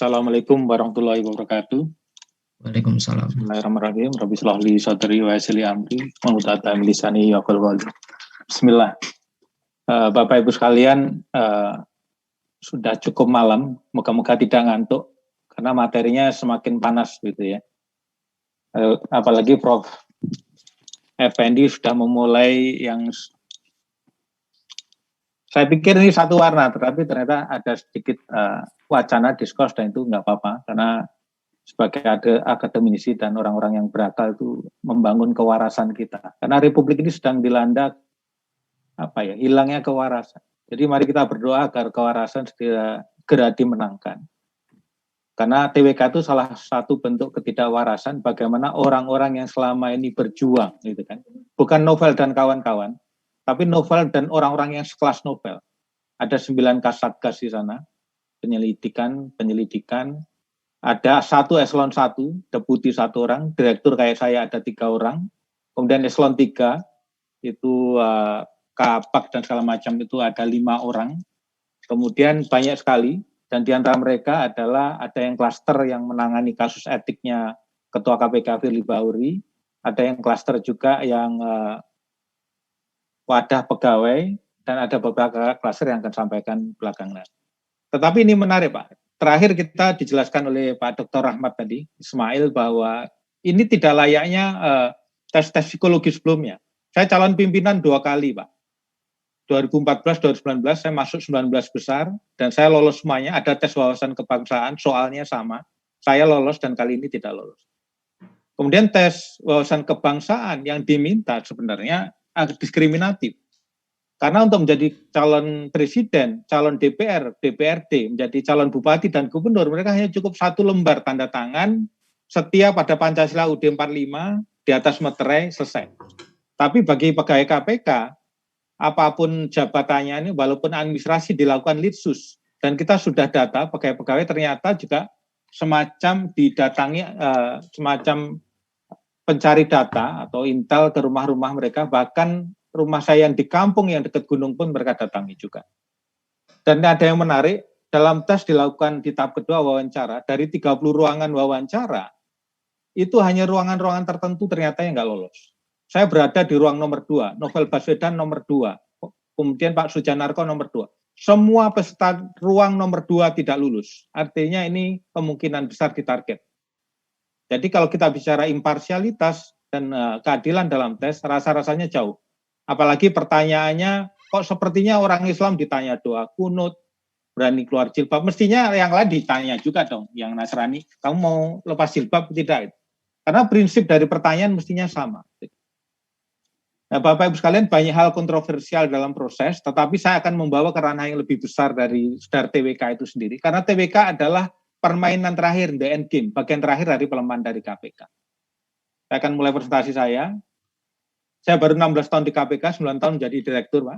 Assalamualaikum warahmatullahi wabarakatuh. Waalaikumsalam. Bismillahirrahmanirrahim. Rabbi shrah li sadri wa yassir li amri wa lisani yaqul qawli. Bismillah. Bapak Ibu sekalian, sudah cukup malam, moga-moga tidak ngantuk karena materinya semakin panas gitu ya. Apalagi Prof. Effendi sudah memulai yang saya pikir ini satu warna, tetapi ternyata ada sedikit wacana diskurs dan itu nggak apa-apa karena sebagai akademisi dan orang-orang yang berakal itu membangun kewarasan kita. Karena Republik ini sedang dilanda hilangnya kewarasan. Jadi mari kita berdoa agar kewarasan segera dimenangkan. Karena TWK itu salah satu bentuk ketidakwarasan bagaimana orang-orang yang selama ini berjuang gitu kan. Bukan Novel dan kawan-kawan, tapi Novel dan orang-orang yang sekelas Novel. Ada 9 kasatgas di sana, penyelidikan, ada 1 eselon 1, deputi 1 orang, direktur kayak saya ada 3 orang, kemudian eselon 3 itu kapak dan segala macam itu ada 5 orang, kemudian banyak sekali, dan di antara mereka adalah ada yang klaster yang menangani kasus etiknya Ketua KPK Firly Bahuri, ada yang klaster juga yang wadah pegawai, dan ada beberapa klaster yang akan sampaikan belakangan. Tetapi ini menarik Pak. Terakhir kita dijelaskan oleh Pak Dr. Rahmat tadi, Ismail, bahwa ini tidak layaknya tes-tes psikologi sebelumnya. Saya calon pimpinan 2 kali Pak. 2014, 2019 saya masuk 19 besar dan saya lolos semuanya. Ada tes wawasan kebangsaan, soalnya sama. Saya lolos dan kali ini tidak lolos. Kemudian tes wawasan kebangsaan yang diminta sebenarnya agak diskriminatif. Karena untuk menjadi calon presiden, calon DPR, DPRD, menjadi calon bupati dan gubernur, mereka hanya cukup 1 lembar tanda tangan setia pada Pancasila UUD 45 di atas meterai, selesai. Tapi bagi pegawai KPK, apapun jabatannya ini, walaupun administrasi dilakukan litsus, dan kita sudah data, pegawai-pegawai ternyata juga semacam didatangi, semacam pencari data atau intel ke rumah-rumah mereka, bahkan rumah saya yang di kampung yang dekat gunung pun mereka datangi juga. Dan ada yang menarik, dalam tes dilakukan di tahap kedua wawancara, dari 30 ruangan wawancara, itu hanya ruangan-ruangan tertentu ternyata yang nggak lolos. Saya berada di ruang nomor 2, Novel Baswedan nomor 2, kemudian Pak Sujanarko nomor 2. Semua peserta ruang nomor 2 tidak lulus. Artinya ini kemungkinan besar ditarget. Jadi kalau kita bicara imparsialitas dan keadilan dalam tes, rasa-rasanya jauh. Apalagi pertanyaannya, kok sepertinya orang Islam ditanya doa kunut, berani keluar jilbab. Mestinya yang lain ditanya juga dong, yang Nasrani, kamu mau lepas jilbab tidak? Karena prinsip dari pertanyaan mestinya sama. Nah, Bapak Ibu sekalian, banyak hal kontroversial dalam proses, tetapi saya akan membawa ke ranah yang lebih besar dari TWK itu sendiri. Karena TWK adalah permainan terakhir, the end game, bagian terakhir dari pelemahan dari KPK. Saya akan mulai presentasi saya. Saya baru 16 tahun di KPK, 9 tahun menjadi direktur, Pak.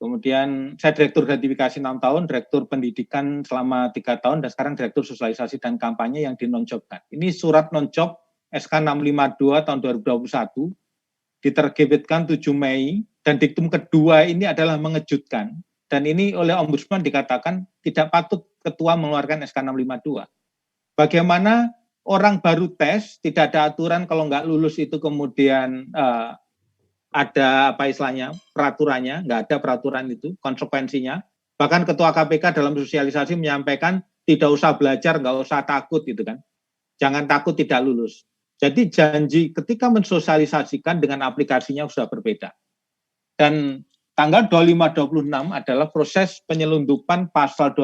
Kemudian saya direktur gratifikasi 6 tahun, direktur pendidikan selama 3 tahun, dan sekarang direktur sosialisasi dan kampanye yang dinonjobkan. Ini surat nonjob SK 652 tahun 2021, diterbitkan 7 Mei, dan diktum kedua ini adalah mengejutkan. Dan ini oleh Ombudsman dikatakan tidak patut ketua mengeluarkan SK 652. Bagaimana orang baru tes, tidak ada aturan kalau nggak lulus itu kemudian ada peraturannya, nggak ada peraturan itu, konsekuensinya. Bahkan Ketua KPK dalam sosialisasi menyampaikan tidak usah belajar, nggak usah takut gitu kan. Jangan takut tidak lulus. Jadi janji ketika mensosialisasikan dengan aplikasinya sudah berbeda. Dan tanggal 25-26 adalah proses penyelundupan pasal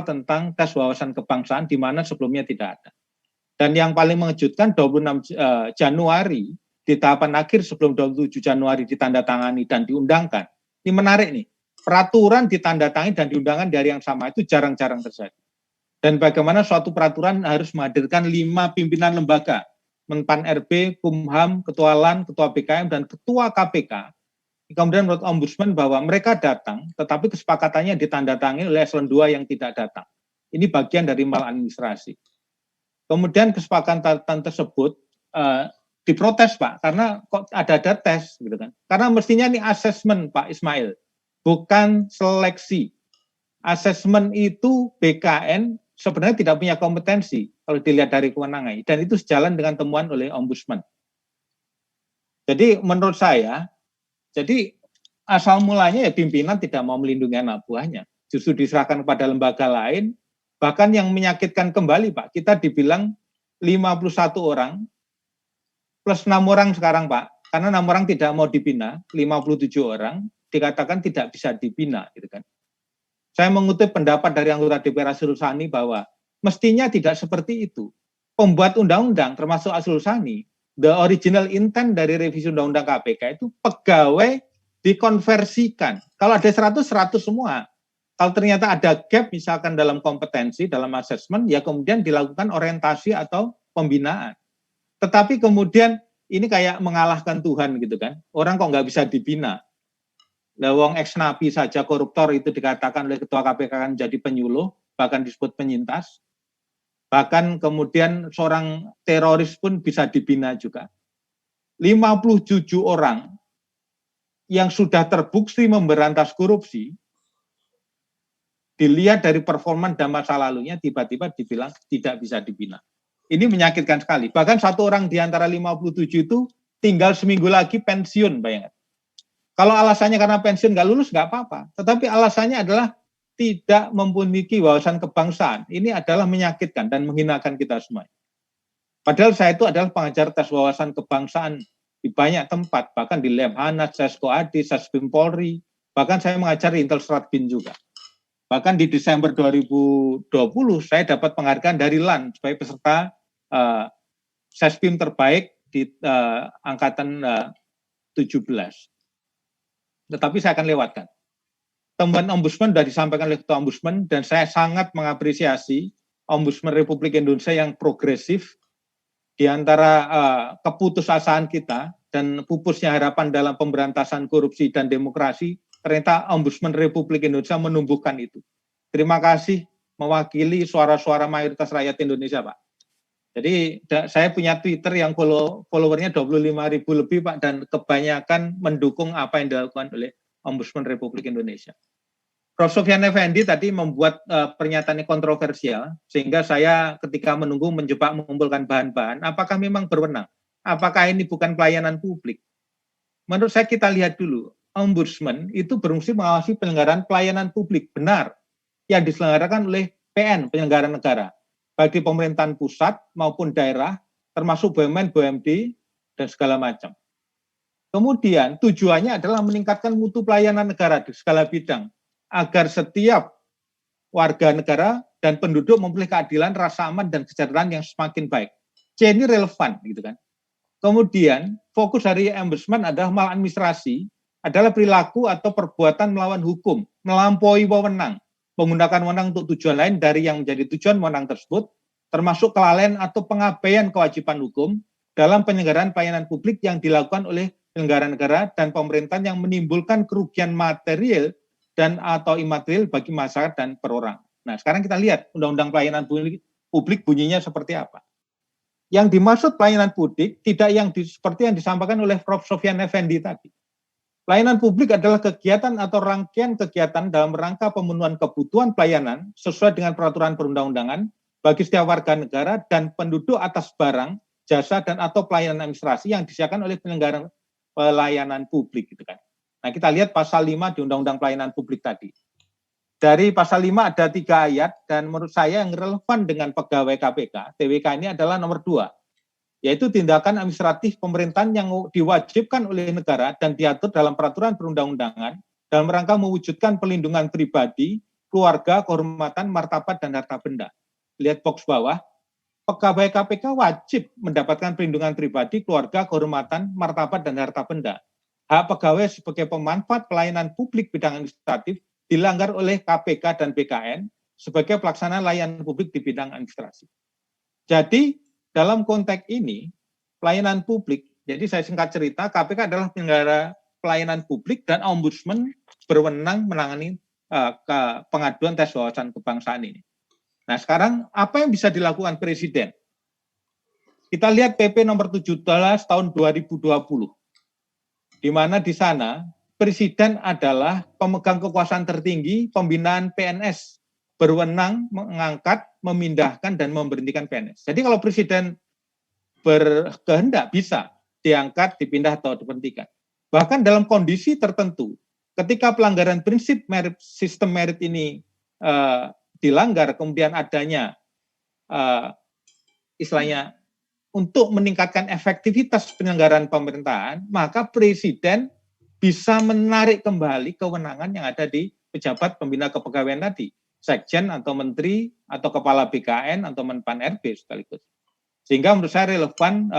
tentang tes wawasan kebangsaan di mana sebelumnya tidak ada. Dan yang paling mengejutkan 26 Januari di tahapan akhir sebelum 27 Januari ditandatangani dan diundangkan. Ini menarik nih. Peraturan ditandatangani dan diundangkan dari yang sama itu jarang-jarang terjadi. Dan bagaimana suatu peraturan harus menghadirkan 5 pimpinan lembaga, Menpan RB, Kumham, Ketua LAN, Ketua BKM, dan Ketua KPK. Kemudian menurut Ombudsman bahwa mereka datang, tetapi kesepakatannya ditandatangani oleh eselon 2 yang tidak datang. Ini bagian dari maladministrasi. Kemudian kesepakatan tersebut diprotes Pak, karena kok ada tes gitu kan. Karena mestinya ini asesmen Pak Ismail, bukan seleksi. Asesmen itu BKN sebenarnya tidak punya kompetensi kalau dilihat dari kewenangan, dan itu sejalan dengan temuan oleh Ombudsman. Jadi menurut saya, jadi asal mulanya ya pimpinan tidak mau melindungi anak buahnya, justru diserahkan kepada lembaga lain, bahkan yang menyakitkan kembali Pak, kita dibilang 51 orang plus 6 orang sekarang Pak, karena 6 orang tidak mau dibina, 57 orang dikatakan tidak bisa dibina gitu kan. Saya mengutip pendapat dari anggota DPR Asrul Sani bahwa mestinya tidak seperti itu. Pembuat undang-undang termasuk Asrul Sani, the original intent dari revisi undang-undang KPK itu pegawai dikonversikan. Kalau ada 100 semua. Kalau ternyata ada gap misalkan dalam kompetensi, dalam asesmen, ya kemudian dilakukan orientasi atau pembinaan. Tetapi kemudian ini kayak mengalahkan Tuhan gitu kan. Orang kok nggak bisa dibina. Wong ex napi saja koruptor itu dikatakan oleh ketua KPK kan jadi penyuluh, bahkan disebut penyintas. Bahkan kemudian seorang teroris pun bisa dibina juga. 57 orang yang sudah terbukti memberantas korupsi, dilihat dari performa dan masa lalunya, tiba-tiba dibilang tidak bisa dibina. Ini menyakitkan sekali. Bahkan satu orang di antara 57 itu tinggal seminggu lagi pensiun, bayangkan. Kalau alasannya karena pensiun nggak lulus nggak apa-apa, tetapi alasannya adalah tidak memiliki wawasan kebangsaan. Ini adalah menyakitkan dan menghinakan kita semua. Padahal saya itu adalah pengajar tes wawasan kebangsaan di banyak tempat, bahkan di Lemhanas, Sesko Adi, Sesbim Polri, bahkan saya mengajar di Intelstrat BIN juga. Bahkan di Desember 2020 saya dapat penghargaan dari LAN sebagai peserta Sesbim terbaik di angkatan 17. Tetapi saya akan lewatkan. Temuan Ombudsman sudah disampaikan oleh Ketua Ombudsman, dan saya sangat mengapresiasi Ombudsman Republik Indonesia yang progresif. Di antara keputusasaan kita dan pupusnya harapan dalam pemberantasan korupsi dan demokrasi, ternyata Ombudsman Republik Indonesia menumbuhkan itu. Terima kasih mewakili suara-suara mayoritas rakyat Indonesia, Pak. Jadi saya punya Twitter yang followernya 25.000 lebih Pak, dan kebanyakan mendukung apa yang dilakukan oleh Ombudsman Republik Indonesia. Prof. Sofyan Effendi tadi membuat pernyataan kontroversial, sehingga saya ketika menunggu mencoba mengumpulkan bahan-bahan, apakah memang berwenang? Apakah ini bukan pelayanan publik? Menurut saya kita lihat dulu, Ombudsman itu berfungsi mengawasi penyelenggaraan pelayanan publik, benar, yang diselenggarakan oleh PN, penyelenggara negara, baik di pemerintahan pusat maupun daerah, termasuk BUMN, BUMD, dan segala macam. Kemudian tujuannya adalah meningkatkan mutu pelayanan negara di segala bidang, agar setiap warga negara dan penduduk memperoleh keadilan, rasa aman, dan kesejahteraan yang semakin baik. C ini relevan, gitu kan. Kemudian fokus dari Ombudsman adalah maladministrasi, adalah perilaku atau perbuatan melawan hukum, melampaui wewenang, menggunakan wewenang untuk tujuan lain dari yang menjadi tujuan wewenang tersebut, termasuk kelalaian atau pengabaian kewajiban hukum dalam penyelenggaraan pelayanan publik yang dilakukan oleh penyelenggara negara dan pemerintahan yang menimbulkan kerugian material dan atau imaterial bagi masyarakat dan perorang. Nah, sekarang kita lihat Undang-Undang Pelayanan Publik bunyinya seperti apa. Yang dimaksud pelayanan publik tidak yang seperti yang disampaikan oleh Prof. Sofyan Effendi tadi. Pelayanan publik adalah kegiatan atau rangkaian kegiatan dalam rangka pemenuhan kebutuhan pelayanan sesuai dengan peraturan perundang-undangan bagi setiap warga negara dan penduduk atas barang, jasa, dan atau pelayanan administrasi yang disediakan oleh penyelenggara pelayanan publik. Gitu kan. Nah, kita lihat pasal 5 di Undang-Undang Pelayanan Publik tadi. Dari pasal 5 ada 3 ayat, dan menurut saya yang relevan dengan pegawai KPK, TWK ini adalah nomor 2. Yaitu tindakan administratif pemerintahan yang diwajibkan oleh negara dan diatur dalam peraturan perundang-undangan dalam rangka mewujudkan perlindungan pribadi, keluarga, kehormatan, martabat, dan harta benda. Lihat box bawah, pegawai KPK wajib mendapatkan perlindungan pribadi, keluarga, kehormatan, martabat, dan harta benda. Hak pegawai sebagai pemanfaat pelayanan publik bidang administratif dilanggar oleh KPK dan BKN sebagai pelaksanaan layanan publik di bidang administrasi. Jadi, dalam konteks ini, pelayanan publik, jadi saya singkat cerita, KPK adalah penyelenggara pelayanan publik dan Ombudsman berwenang menangani pengaduan tes wawasan kebangsaan ini. Nah, sekarang apa yang bisa dilakukan Presiden? Kita lihat PP nomor 17 tahun 2020, di mana di sana Presiden adalah pemegang kekuasaan tertinggi pembinaan PNS berwenang mengangkat, memindahkan, dan memberhentikan PNS. Jadi kalau presiden berkehendak bisa diangkat, dipindah, atau diberhentikan. Bahkan dalam kondisi tertentu, ketika pelanggaran prinsip merit, sistem merit ini dilanggar, kemudian adanya istilahnya untuk meningkatkan efektivitas penyelenggaraan pemerintahan, maka presiden bisa menarik kembali kewenangan yang ada di pejabat pembina kepegawaian tadi, sekjen atau menteri atau kepala BKN atau Menpan RB sekaligus. Sehingga menurut saya relevan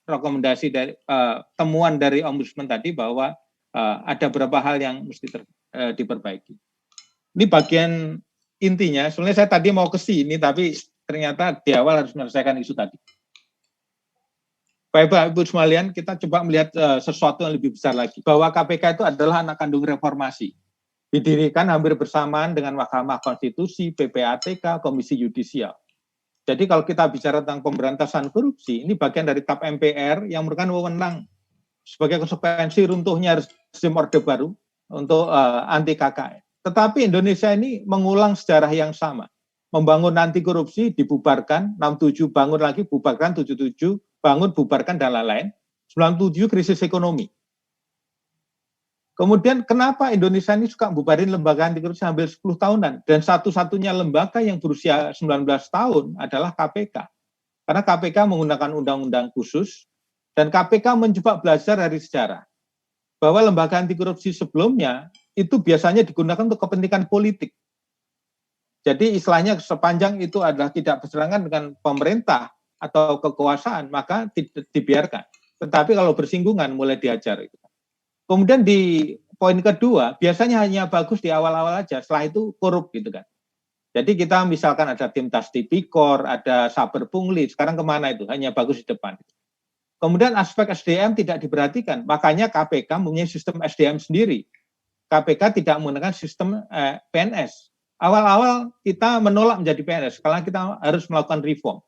rekomendasi dari temuan dari Ombudsman tadi bahwa ada beberapa hal yang mesti diperbaiki. Ini bagian intinya. Sebenarnya saya tadi mau ke sini, tapi ternyata di awal harus menyelesaikan isu tadi. Bapak Ibu sekalian, kita coba melihat sesuatu yang lebih besar lagi. Bahwa KPK itu adalah anak kandung reformasi. Didirikan hampir bersamaan dengan Mahkamah Konstitusi, PPATK, Komisi Yudisial. Jadi kalau kita bicara tentang pemberantasan korupsi, ini bagian dari TAP MPR yang merupakan wewenang sebagai konsekuensi runtuhnya rezim Orde Baru untuk anti KKN. Tetapi Indonesia ini mengulang sejarah yang sama. Membangun anti korupsi, dibubarkan, 67 bangun lagi, bubarkan, 77 bangun, bubarkan, dan lain-lain. 97 krisis ekonomi. Kemudian kenapa Indonesia ini suka bubarin lembaga anti korupsi hampir 10 tahunan. Dan satu-satunya lembaga yang berusia 19 tahun adalah KPK. Karena KPK menggunakan undang-undang khusus, dan KPK mencoba belajar dari sejarah. Bahwa lembaga anti korupsi sebelumnya itu biasanya digunakan untuk kepentingan politik. Jadi istilahnya sepanjang itu adalah tidak berseberangan dengan pemerintah atau kekuasaan, maka dibiarkan. Tetapi kalau bersinggungan mulai diajar. Kemudian di poin kedua, biasanya hanya bagus di awal-awal aja, setelah itu korup gitu kan. Jadi kita misalkan ada tim Tas Tipikor, ada Saber Pungli, sekarang kemana itu? Hanya bagus di depan. Kemudian aspek SDM tidak diperhatikan, makanya KPK mempunyai sistem SDM sendiri. KPK tidak menggunakan sistem PNS. Awal-awal kita menolak menjadi PNS, karena kita harus melakukan reform.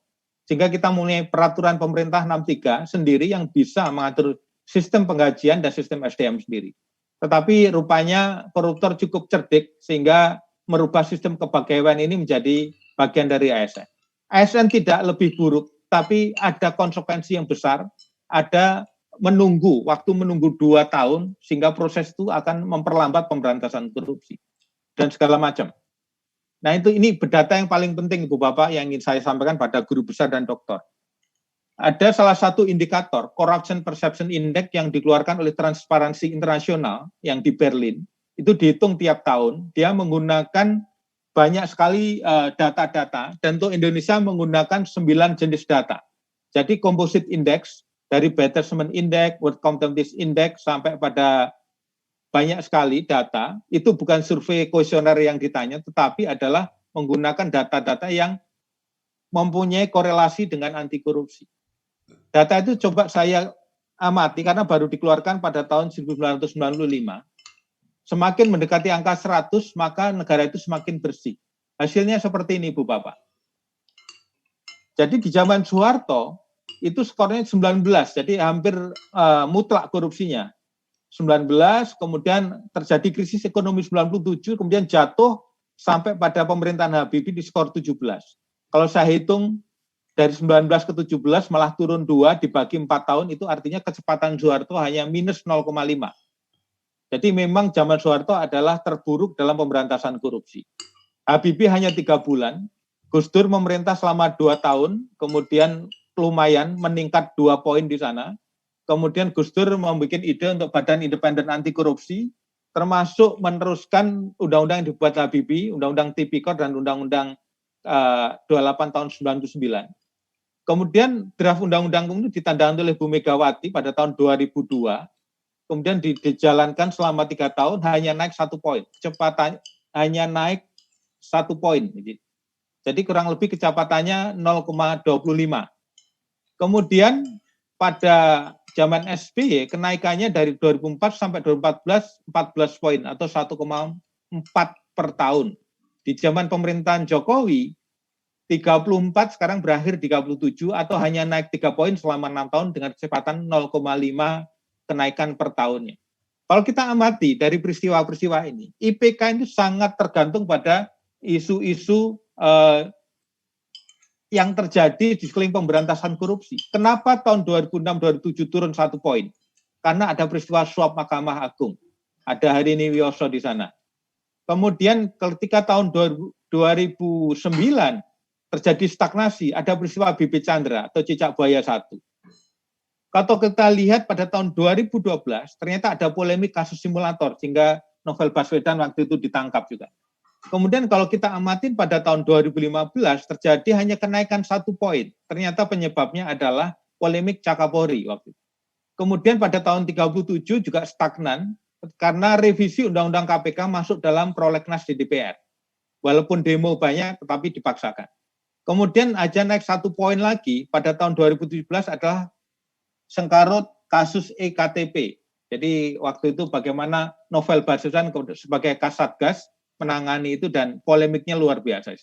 Sehingga kita mempunyai peraturan pemerintah 63 sendiri yang bisa mengatur sistem penggajian dan sistem SDM sendiri. Tetapi rupanya koruptor cukup cerdik sehingga merubah sistem kepegawaian ini menjadi bagian dari ASN. ASN tidak lebih buruk, tapi ada konsekuensi yang besar, ada waktu menunggu 2 tahun, sehingga proses itu akan memperlambat pemberantasan korupsi, dan segala macam. Nah ini berdata yang paling penting Ibu Bapak yang ingin saya sampaikan pada guru besar dan doktor. Ada salah satu indikator, Corruption Perception Index yang dikeluarkan oleh Transparansi Internasional yang di Berlin, itu dihitung tiap tahun, dia menggunakan banyak sekali data-data, dan untuk Indonesia menggunakan 9 jenis data. Jadi Composite Index, dari Betterment Index, World Competitiveness Index, sampai pada banyak sekali data, itu bukan survei kuesioner yang ditanya, tetapi adalah menggunakan data-data yang mempunyai korelasi dengan anti korupsi. Data itu coba saya amati karena baru dikeluarkan pada tahun 1995. Semakin mendekati angka 100, maka negara itu semakin bersih. Hasilnya seperti ini, Bu Bapak. Jadi di zaman Soeharto, itu skornya 19, jadi hampir mutlak korupsinya. 19, kemudian terjadi krisis ekonomi 97, kemudian jatuh sampai pada pemerintahan Habibie di skor 17. Kalau saya hitung dari 19 ke 17 malah turun 2 dibagi 4 tahun, itu artinya kecepatan Soeharto hanya minus 0,5. Jadi memang zaman Soeharto adalah terburuk dalam pemberantasan korupsi. Habibie hanya 3 bulan, Gus Dur memerintah selama 2 tahun, kemudian lumayan meningkat 2 poin di sana. Kemudian Gus Dur membuat ide untuk Badan Independen Anti Korupsi, termasuk meneruskan undang-undang yang dibuat Habibie, Undang-Undang Tipikor dan Undang-Undang 28 tahun 99. Kemudian draft undang-undang itu ditandatangani oleh Bu Megawati pada tahun 2002. Kemudian dijalankan selama 3 tahun, hanya naik 1 poin. Kecepatan hanya naik 1 poin. Jadi kurang lebih kecepatannya 0,25. Kemudian pada zaman SBY kenaikannya dari 2004 sampai 2014 14 poin atau 1,4 per tahun. Di zaman pemerintahan Jokowi 34 sekarang berakhir 37 atau hanya naik 3 poin selama 6 tahun dengan kecepatan 0,5 kenaikan per tahunnya. Kalau kita amati dari peristiwa-peristiwa ini, IPK itu sangat tergantung pada isu-isu yang terjadi di sekeliling pemberantasan korupsi. Kenapa tahun 2006-2007 turun 1 poin? Karena ada peristiwa suap Mahkamah Agung. Ada Hari ini Wioso di sana. Kemudian ketika tahun 2009 terjadi stagnasi, ada peristiwa BP Chandra atau Cicak Buaya 1. Kalau kita lihat pada tahun 2012, ternyata ada polemik kasus simulator, sehingga Novel Baswedan waktu itu ditangkap juga. Kemudian kalau kita amatin pada tahun 2015, terjadi hanya kenaikan 1 poin. Ternyata penyebabnya adalah polemik Cakapori waktu itu. Kemudian pada tahun 37 juga stagnan, karena revisi Undang-Undang KPK masuk dalam prolegnas di DPR. Walaupun demo banyak, tetapi dipaksakan. Kemudian aja naik 1 poin lagi, pada tahun 2017 adalah sengkarut kasus EKTP. Jadi waktu itu bagaimana Novel Baswedan sebagai Kasatgas menangani itu dan polemiknya luar biasa.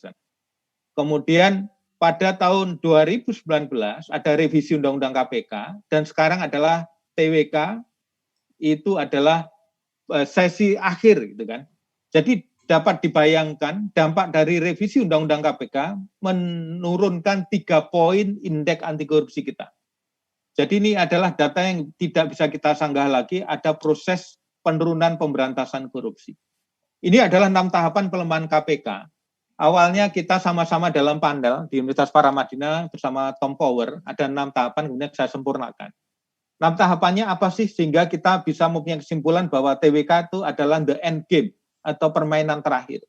Kemudian pada tahun 2019 ada revisi Undang-Undang KPK dan sekarang adalah TWK, itu adalah sesi akhir gitu kan. Jadi dapat dibayangkan dampak dari revisi Undang-Undang KPK menurunkan 3 poin indeks anti korupsi kita. Jadi ini adalah data yang tidak bisa kita sanggah lagi, ada proses penurunan pemberantasan korupsi. Ini adalah 6 tahapan pelemahan KPK. Awalnya kita sama-sama dalam panel di Universitas Paramadina bersama Tom Power, ada 6 tahapan, kemudian saya sempurnakan. 6 tahapannya apa sih sehingga kita bisa mempunyai kesimpulan bahwa TWK itu adalah the end game atau permainan terakhir.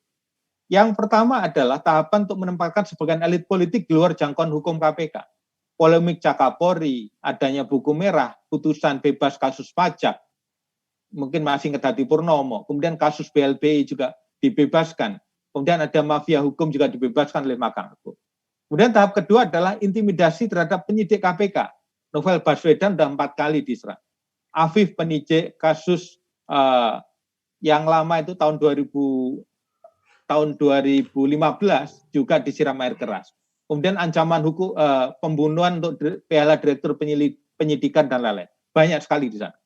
Yang pertama adalah tahapan untuk menempatkan sebagian elit politik di luar jangkauan hukum KPK. Polemik Cakapori, adanya buku merah, putusan bebas kasus pajak, mungkin masih ingat Hadi Purnomo, kemudian kasus BLBI juga dibebaskan, kemudian ada mafia hukum juga dibebaskan oleh Mahkamah Agung. Kemudian tahap kedua adalah intimidasi terhadap penyidik KPK. Novel Baswedan sudah 4 kali diserang. Afif penyidik kasus yang lama itu tahun 2015 juga disiram air keras. Kemudian ancaman hukum pembunuhan untuk piala direktur penyidikan dan lain-lain. Banyak sekali di sana.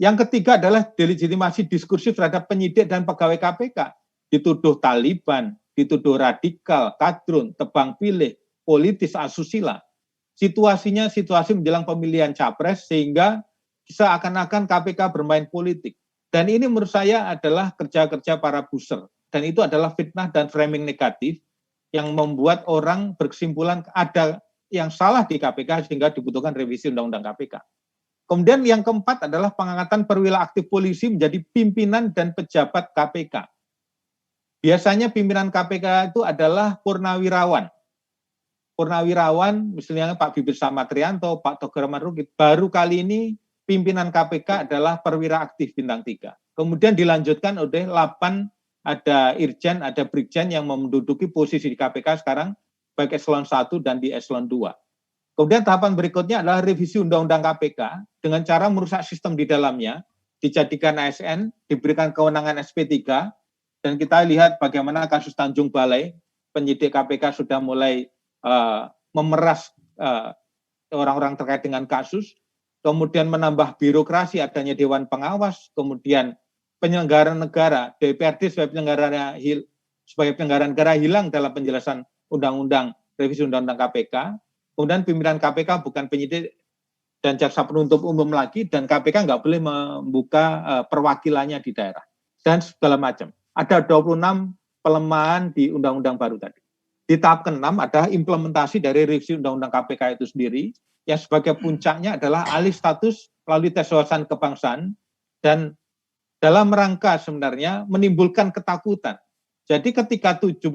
Yang ketiga adalah delegitimasi diskursif terhadap penyidik dan pegawai KPK. Dituduh Taliban, dituduh radikal, kadrun, tebang pilih, politis, asusila. Situasinya situasi menjelang pemilihan capres sehingga seakan-akan KPK bermain politik. Dan ini menurut saya adalah kerja-kerja para buser. Dan itu adalah fitnah dan framing negatif yang membuat orang berkesimpulan ada yang salah di KPK sehingga dibutuhkan revisi Undang-Undang KPK. Kemudian yang keempat adalah pengangkatan perwira aktif polisi menjadi pimpinan dan pejabat KPK. Biasanya pimpinan KPK itu adalah purnawirawan. Purnawirawan, misalnya Pak Bibir Samatrianto, Pak Togar Marukit, baru kali ini pimpinan KPK adalah perwira aktif bintang 3. Kemudian dilanjutkan oleh 8 ada Irjen, ada Brigjen yang menduduki posisi di KPK sekarang, baik eselon 1 dan di eselon 2. Kemudian tahapan berikutnya adalah revisi Undang-Undang KPK dengan cara merusak sistem di dalamnya, dijadikan ASN, diberikan kewenangan SP3, dan kita lihat bagaimana kasus Tanjung Balai, penyidik KPK sudah mulai memeras orang-orang terkait dengan kasus, kemudian menambah birokrasi, adanya Dewan Pengawas, kemudian penyelenggara negara, DPRD sebagai penyelenggara negara hilang dalam penjelasan undang-undang, revisi undang-undang KPK, kemudian pimpinan KPK bukan penyidik dan jaksa penuntut umum lagi, dan KPK nggak boleh membuka perwakilannya di daerah, dan segala macam. Ada 26 pelemahan di undang-undang baru tadi. Di tahap ke-6 ada implementasi dari revisi undang-undang KPK itu sendiri, yang sebagai puncaknya adalah alih status melalui tes wawasan kebangsaan, dan dalam rangka sebenarnya menimbulkan ketakutan. Jadi ketika 57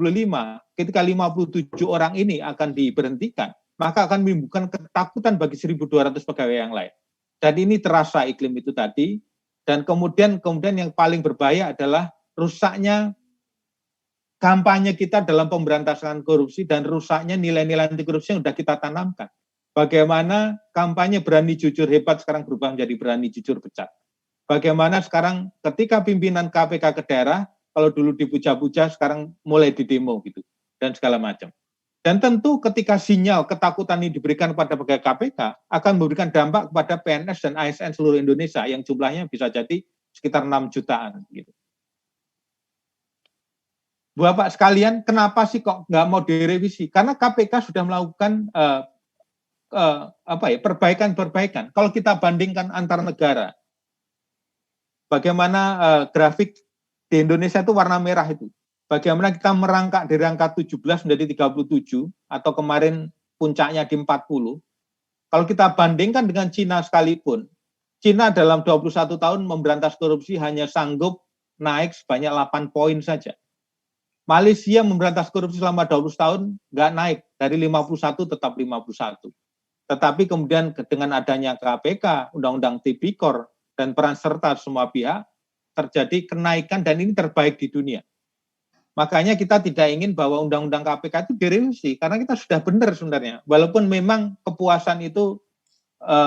orang ini akan diberhentikan, maka akan menimbulkan ketakutan bagi 1.200 pegawai yang lain. Dan ini terasa iklim itu tadi. Dan kemudian yang paling berbahaya adalah rusaknya kampanye kita dalam pemberantasan korupsi dan rusaknya nilai-nilai anti korupsi yang sudah kita tanamkan. Bagaimana kampanye berani jujur hebat sekarang berubah menjadi berani jujur pecat. Bagaimana sekarang ketika pimpinan KPK ke daerah, kalau dulu dipuja-puja, sekarang mulai didemo gitu, dan segala macam. Dan tentu ketika sinyal ketakutan ini diberikan kepada pegawai KPK, akan memberikan dampak kepada PNS dan ASN seluruh Indonesia, yang jumlahnya bisa jadi sekitar 6 jutaan. Gitu. Bapak sekalian, kenapa sih kok nggak mau direvisi? Karena KPK sudah melakukan perbaikan-perbaikan. Kalau kita bandingkan antar negara, bagaimana grafik di Indonesia itu warna merah itu. Bagaimana kita merangkak dari angka 17 menjadi 37, atau kemarin puncaknya di 40. Kalau kita bandingkan dengan Cina sekalipun, Cina dalam 21 tahun memberantas korupsi hanya sanggup naik sebanyak 8 poin saja. Malaysia memberantas korupsi selama 20 tahun nggak naik, dari 51 tetap 51. Tetapi kemudian dengan adanya KPK, Undang-Undang Tipikor, dan peran serta semua pihak, terjadi kenaikan dan ini terbaik di dunia. Makanya kita tidak ingin bahwa Undang-Undang KPK itu direvisi, karena kita sudah benar sebenarnya. Walaupun memang kepuasan itu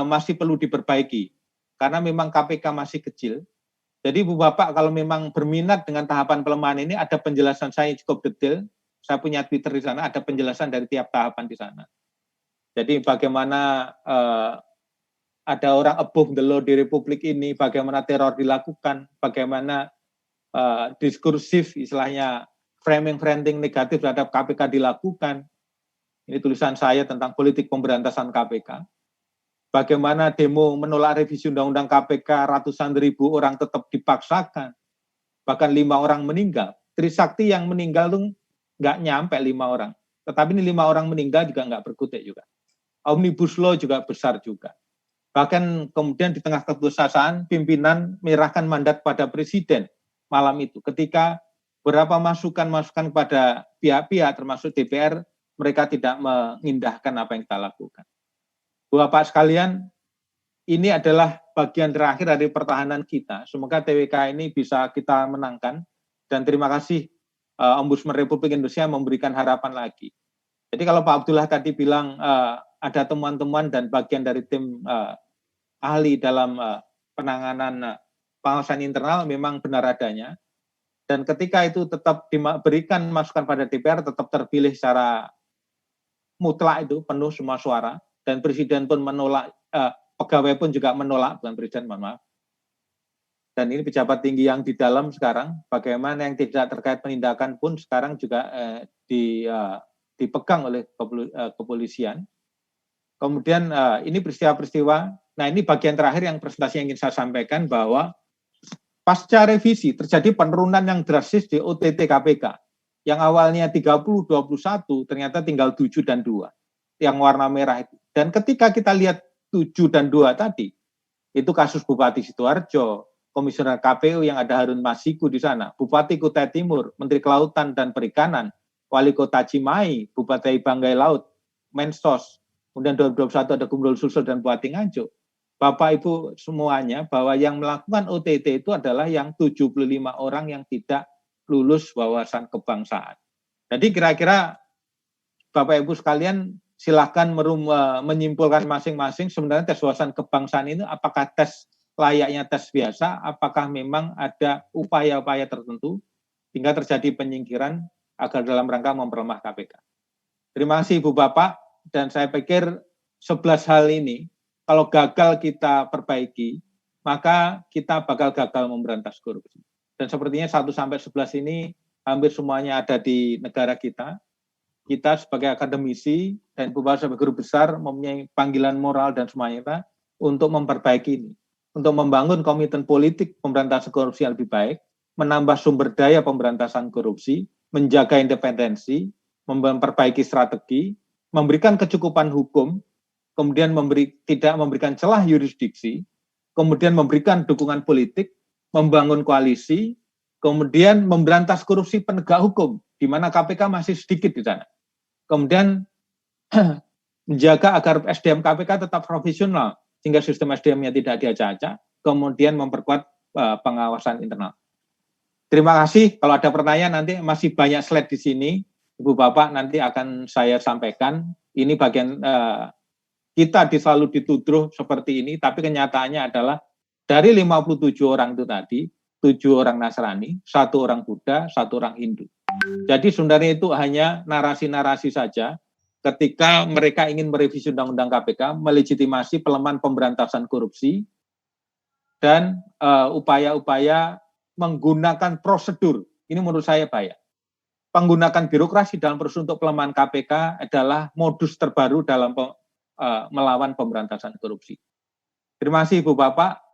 masih perlu diperbaiki, karena memang KPK masih kecil. Jadi Bu Bapak kalau memang berminat dengan tahapan pelemahan ini, ada penjelasan saya cukup detail. Saya punya Twitter di sana, ada penjelasan dari tiap tahapan di sana. Jadi bagaimana ada orang above the law di Republik ini, bagaimana teror dilakukan, bagaimana diskursif, istilahnya framing negatif terhadap KPK dilakukan. Ini tulisan saya tentang politik pemberantasan KPK. Bagaimana demo menolak revisi Undang-Undang KPK, ratusan ribu orang tetap dipaksakan, bahkan 5 orang meninggal. Trisakti yang meninggal tuh nggak nyampe 5 orang, tetapi ini 5 orang meninggal juga nggak berkutik juga. Omnibus Law juga besar juga. Bahkan kemudian di tengah keputusasaan, pimpinan menyerahkan mandat pada presiden malam itu. Ketika beberapa masukan-masukan kepada pihak-pihak termasuk DPR, mereka tidak mengindahkan apa yang kita lakukan. Bapak sekalian, ini adalah bagian terakhir dari pertahanan kita. Semoga TWK ini bisa kita menangkan. Dan terima kasih Ombudsman Republik Indonesia memberikan harapan lagi. Jadi kalau Pak Abdullah tadi bilang ada temuan-temuan dan bagian dari tim ahli dalam penanganan pengawasan internal, memang benar adanya. Dan ketika itu tetap diberikan masukan pada DPR, tetap terpilih secara mutlak itu, penuh semua suara. Dan presiden pun menolak, pegawai pun juga menolak, bukan presiden, mohon maaf. Dan ini pejabat tinggi yang di dalam sekarang, bagaimana yang tidak terkait penindakan pun sekarang juga dipegang oleh kepolisian. Kemudian ini peristiwa-peristiwa, nah ini bagian terakhir yang presentasi yang ingin saya sampaikan, bahwa pasca revisi terjadi penurunan yang drastis di OTT KPK. Yang awalnya 30-21 ternyata tinggal 7 dan 2. Yang warna merah itu. Dan ketika kita lihat 7 dan 2 tadi, itu kasus Bupati Sidoarjo, Komisioner KPU yang ada Harun Masiku di sana, Bupati Kutai Timur, Menteri Kelautan dan Perikanan, Wali Kota Cimahi, Bupati Banggai Laut, Mensos, kemudian 2021 ada Gubernur Sulsel dan Bupati Nganjuk. Bapak Ibu semuanya, bahwa yang melakukan OTT itu adalah yang 75 orang yang tidak lulus wawasan kebangsaan. Jadi kira-kira Bapak Ibu sekalian silahkan menyimpulkan masing-masing sebenarnya tes wawasan kebangsaan ini apakah tes layaknya tes biasa, apakah memang ada upaya-upaya tertentu hingga terjadi penyingkiran agar dalam rangka memperlemah KPK. Terima kasih Ibu Bapak, dan saya pikir 11 hal ini kalau gagal kita perbaiki, maka kita bakal gagal memberantas korupsi. Dan sepertinya 1-11 ini hampir semuanya ada di negara kita. Kita sebagai akademisi dan Ibu Bapak sebagai guru besar mempunyai panggilan moral dan semuanya untuk memperbaiki ini. Untuk membangun komitmen politik pemberantasan korupsi yang lebih baik, menambah sumber daya pemberantasan korupsi, menjaga independensi, memperbaiki strategi, memberikan kecukupan hukum, kemudian tidak memberikan celah yurisdiksi, kemudian memberikan dukungan politik, membangun koalisi, kemudian memberantas korupsi penegak hukum, di mana KPK masih sedikit di sana. Kemudian menjaga agar SDM KPK tetap profesional, sehingga sistem SDM-nya tidak diacak-acak, kemudian memperkuat pengawasan internal. Terima kasih. Kalau ada pertanyaan nanti masih banyak slide di sini, Ibu Bapak nanti akan saya sampaikan. Ini bagian kita selalu dituduh seperti ini, tapi kenyataannya adalah dari 57 orang itu tadi, 7 orang Nasrani, 1 orang Buddha, 1 orang Hindu. Jadi sebenarnya itu hanya narasi-narasi saja ketika mereka ingin merevisi Undang-Undang KPK, melegitimasi pelemahan pemberantasan korupsi, dan upaya-upaya menggunakan prosedur. Ini menurut saya bahaya. penggunaan birokrasi dalam proses untuk pelemahan KPK adalah modus terbaru dalam melawan pemberantasan korupsi. Terima kasih Ibu Bapak.